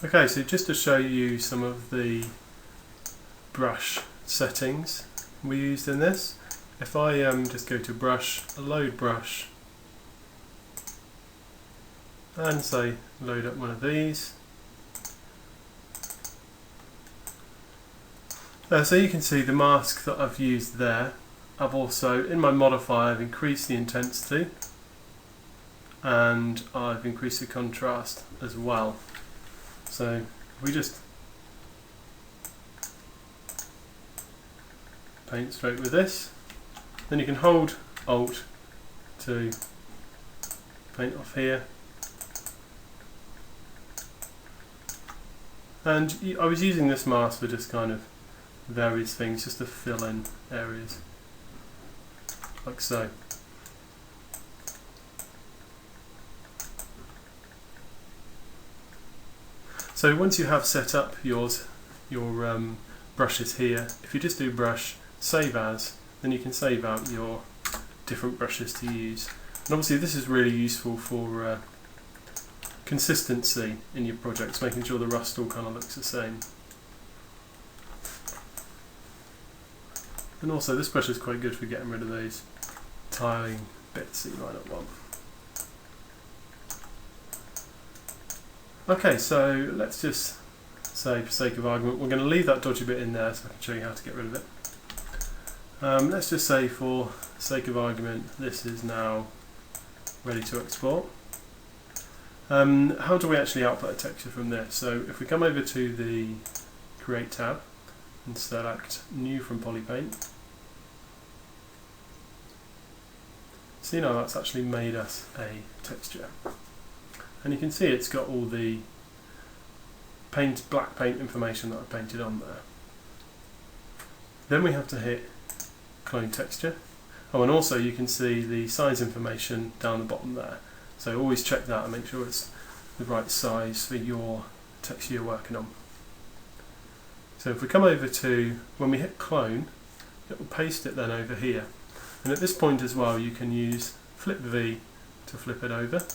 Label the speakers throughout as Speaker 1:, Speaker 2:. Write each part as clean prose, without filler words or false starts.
Speaker 1: Okay, so just to show you some of the brush settings we used in this, if I just go to brush, load brush, and say load up one of these, so you can see the mask that I've used there. I've also, in my modifier, I've increased the intensity and I've increased the contrast as well. So we just paint straight with this, then you can hold Alt to paint off here. And I was using this mask for just kind of various things, just to fill in areas, like so. So once you have set up your brushes here, if you just do brush, save as, then you can save out your different brushes to use. And obviously this is really useful for consistency in your projects, making sure the rust all kind of looks the same. And also this brush is quite good for getting rid of those tiling bits that you might not want. Okay, so let's just say, for sake of argument, we're going to leave that dodgy bit in there so I can show you how to get rid of it. Let's just say, for sake of argument, this is now ready to export. How do we actually output a texture from this? So if we come over to the Create tab and select New from Polypaint, see now that's actually made us a texture. And you can see it's got all the black paint information that I painted on there. Then we have to hit Clone Texture. Oh, and also you can see the size information down the bottom there. So always check that and make sure it's the right size for your texture you're working on. So if we come over to, when we hit Clone, it will paste it then over here. And at this point as well, you can use Flip V to flip it over,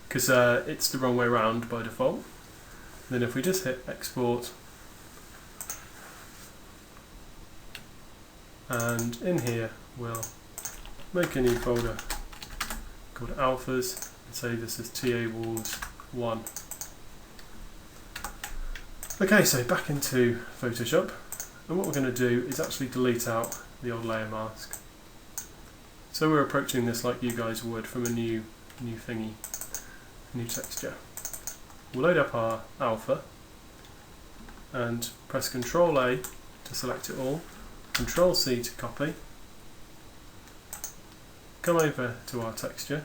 Speaker 1: because it's the wrong way around by default. Then if we just hit Export, and in here we'll make a new folder called Alphas and say this is TA Walls 1. Okay, so back into Photoshop, and what we're going to do is actually delete out the old layer mask. So we're approaching this like you guys would from a new thingy. New texture. We'll load up our alpha and press Ctrl A to select it all, Ctrl C to copy, come over to our texture,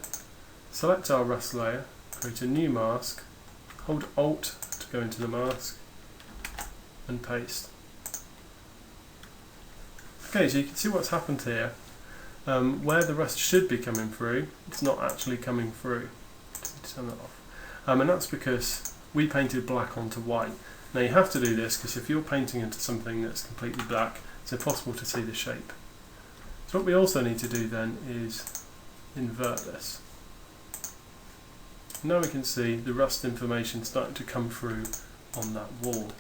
Speaker 1: select our rust layer, create a new mask, hold Alt to go into the mask and paste. Okay, so you can see what's happened here. Where the rust should be coming through, it's not actually coming through. Turn that off. And that's because we painted black onto white. Now you have to do this because if you're painting into something that's completely black, it's impossible to see the shape. So what we also need to do then is invert this. Now we can see the rust information starting to come through on that wall.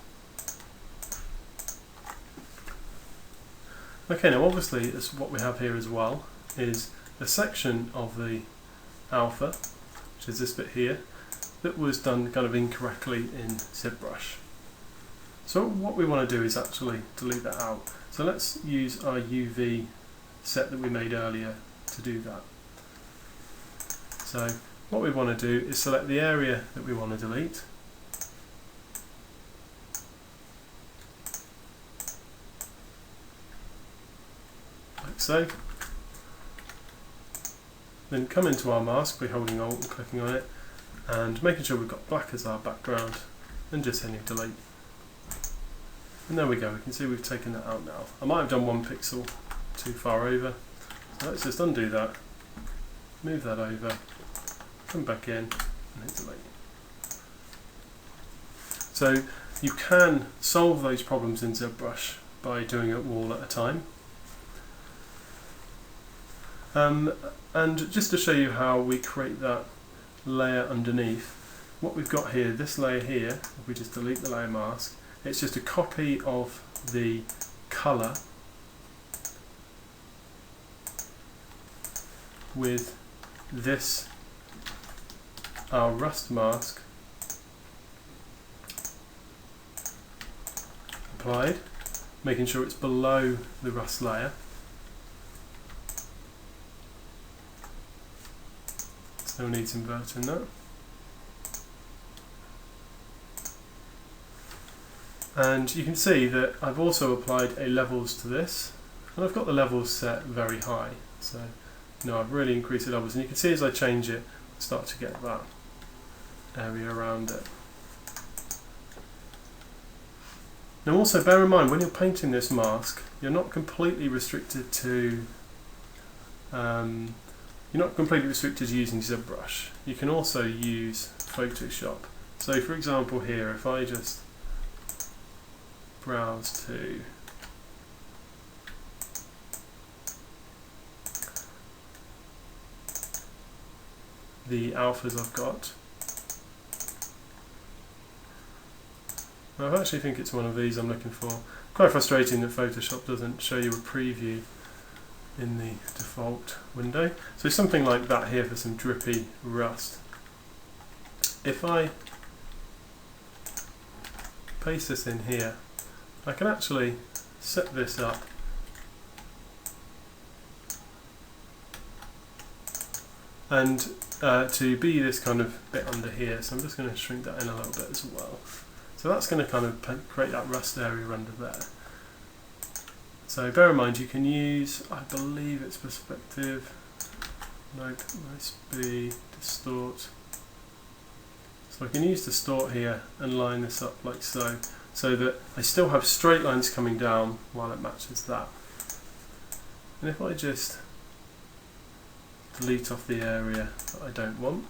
Speaker 1: Okay, now obviously what we have here as well is a section of the alpha, which is this bit here, that was done kind of incorrectly in ZBrush. So what we want to do is actually delete that out. So let's use our UV set that we made earlier to do that. So what we want to do is select the area that we want to delete. Like so. Then come into our mask by holding Alt and clicking on it and making sure we've got black as our background and just hitting delete. And there we go, we can see we've taken that out now. I might have done 1 pixel too far over, so let's just undo that, move that over, come back in and hit delete. So you can solve those problems in ZBrush by doing it all at a time. And just to show you how we create that layer underneath, what we've got here, this layer here, if we just delete the layer mask, it's just a copy of the colour with this, our rust mask applied, making sure it's below the rust layer. Still needs inverting that. And you can see that I've also applied a levels to this, and I've got the levels set very high. So I've really increased the levels, and you can see as I change it, I start to get that area around it. Now also bear in mind, when you're painting this mask, you're not completely restricted to using ZBrush. You can also use Photoshop. So for example here, if I just browse to the alphas I've got, I actually think it's one of these I'm looking for. Quite frustrating that Photoshop doesn't show you a preview in the default window. So something like that here for some drippy rust. If I paste this in here, I can actually set this up and to be this kind of bit under here. So I'm just going to shrink that in a little bit as well. So that's going to kind of create that rust area under there. So bear in mind, you can use, I believe it's perspective, nope, nice B, distort. So I can use distort here and line this up like so, so that I still have straight lines coming down while it matches that. And if I just delete off the area that I don't want,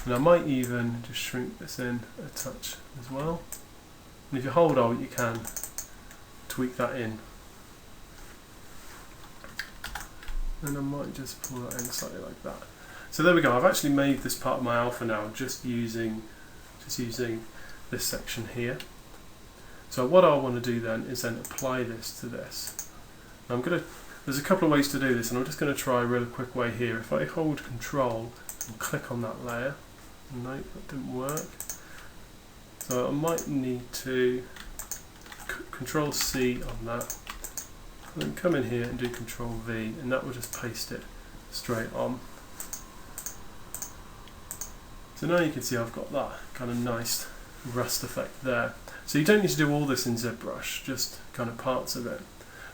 Speaker 1: and I might even just shrink this in a touch as well. And if you hold Alt, you can tweak that in. And I might just pull that in slightly like that. So there we go. I've actually made this part of my alpha now, just using this section here. So what I want to do then is then apply this to this. Now there's a couple of ways to do this, and I'm just going to try a real quick way here. If I hold Control and click on that layer, nope, that didn't work. So I might need to Control C on that, and then come in here and do Control V, and that will just paste it straight on. So now you can see I've got that kind of nice rust effect there. So you don't need to do all this in ZBrush, just kind of parts of it.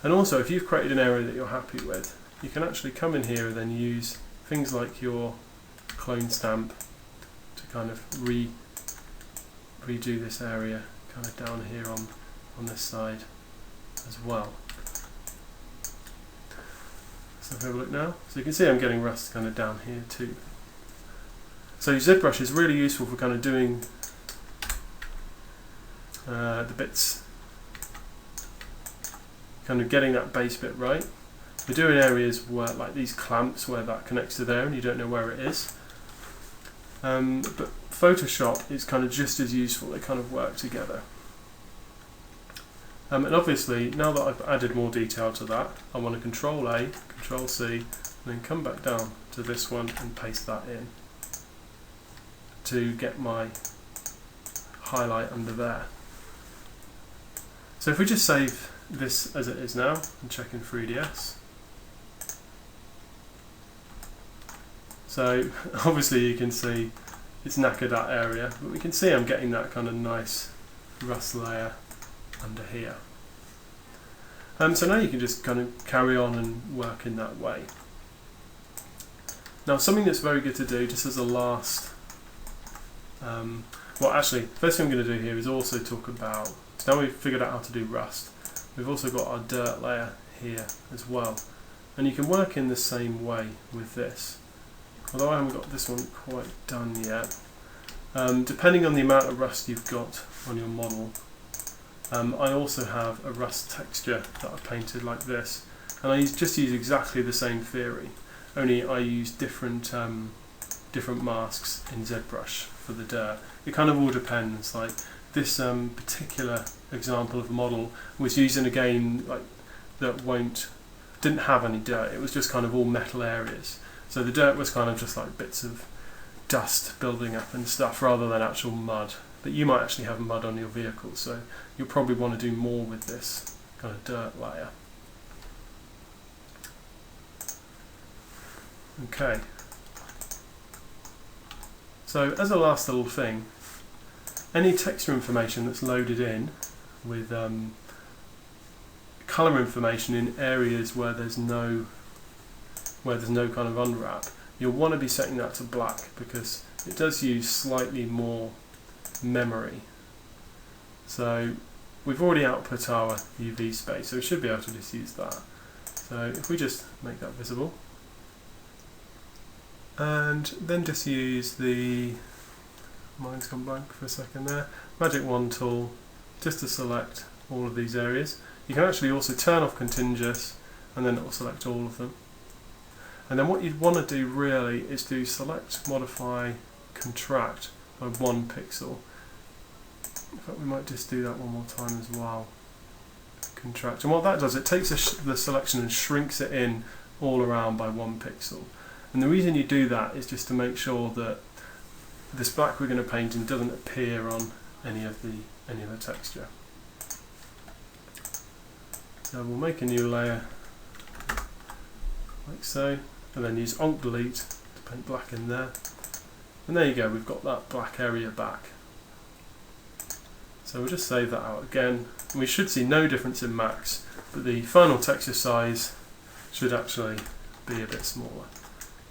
Speaker 1: And also, if you've created an area that you're happy with, you can actually come in here and then use things like your clone stamp to kind of redo this area kind of down here on this side as well. So if I have a look now, so you can see I'm getting rust kind of down here too. So ZBrush is really useful for kind of doing the bits, kind of getting that base bit right. We're doing areas where, like these clamps, where that connects to there and you don't know where it is. But Photoshop is kind of just as useful, they kind of work together. And obviously, now that I've added more detail to that, I want to Control A, Control C, and then come back down to this one and paste that in to get my highlight under there. So if we just save this as it is now and check in 3ds. So obviously you can see it's knackered that area, but we can see I'm getting that kind of nice rust layer under here. So now you can just kind of carry on and work in that way. Now something that's very good to do, just as a last, well actually, first thing I'm going to do here is also talk about, so now we've figured out how to do rust, we've also got our dirt layer here as well. And you can work in the same way with this. Although I haven't got this one quite done yet. Depending on the amount of rust you've got on your model, I also have a rust texture that I've painted like this, and I just use exactly the same theory, only I use different different masks in ZBrush for the dirt. It kind of all depends. Like this particular example of a model was using a game like that didn't have any dirt. It was just kind of all metal areas. So the dirt was kind of just like bits of dust building up and stuff rather than actual mud. But you might actually have mud on your vehicle, so you'll probably want to do more with this kind of dirt layer. Okay. So as a last little thing, any texture information that's loaded in with colour information in areas where there's no kind of unwrap, you'll want to be setting that to black because it does use slightly more memory. So we've already output our UV space, so we should be able to just use that. So if we just make that visible, and then just use the, mine's gone blank for a second there, Magic Wand tool just to select all of these areas. You can actually also turn off contiguous and then it will select all of them. And then what you'd want to do really is to select, modify, contract by 1 pixel. In fact, we might just do that one more time as well. Contract. And what that does, it takes the selection and shrinks it in all around by 1 pixel. And the reason you do that is just to make sure that this black we're going to paint in doesn't appear on any of the texture. So we'll make a new layer like so, and then use Alt Delete to paint black in there. And there you go, we've got that black area back. So we'll just save that out again. We should see no difference in max, but the final texture size should actually be a bit smaller.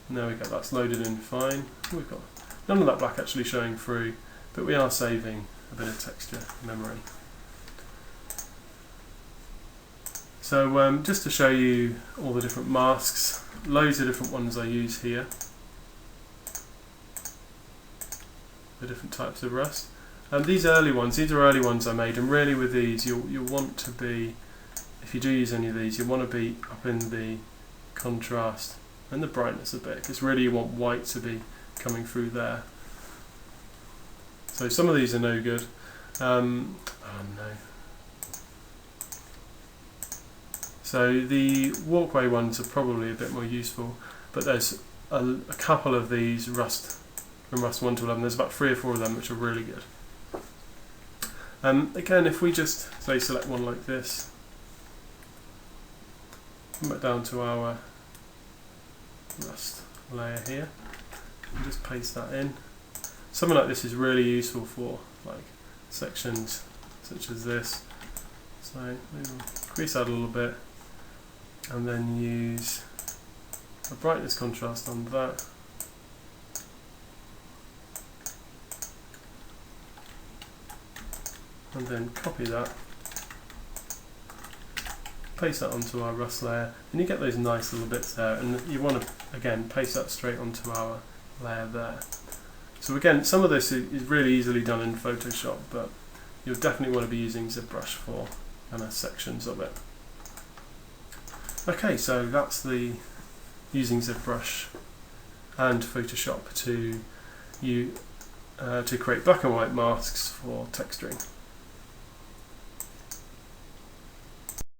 Speaker 1: And there we go, that's loaded in fine. We've got none of that black actually showing through, but we are saving a bit of texture memory. So just to show you all the different masks, loads of different ones I use here. The different types of rust. These are early ones I made, and really with these you'll want to be, if you do use any of these, you want to be up in the contrast and the brightness a bit, because really you want white to be coming through there. So some of these are no good. Oh no. So the walkway ones are probably a bit more useful, but there's a couple of these rust from Rust 1 to 11. There's about 3 or 4 of them which are really good. Again, if we just say select one like this, come back down to our rust layer here, and just paste that in. Something like this is really useful for like sections such as this. So maybe we'll increase that a little bit, and then use a brightness contrast on that. And then copy that, paste that onto our rust layer, and you get those nice little bits there, and you want to again paste that straight onto our layer there. So again, some of this is really easily done in Photoshop, but you'll definitely want to be using ZBrush for kind of sections of it. Okay, so that's the using ZBrush and Photoshop to create black and white masks for texturing.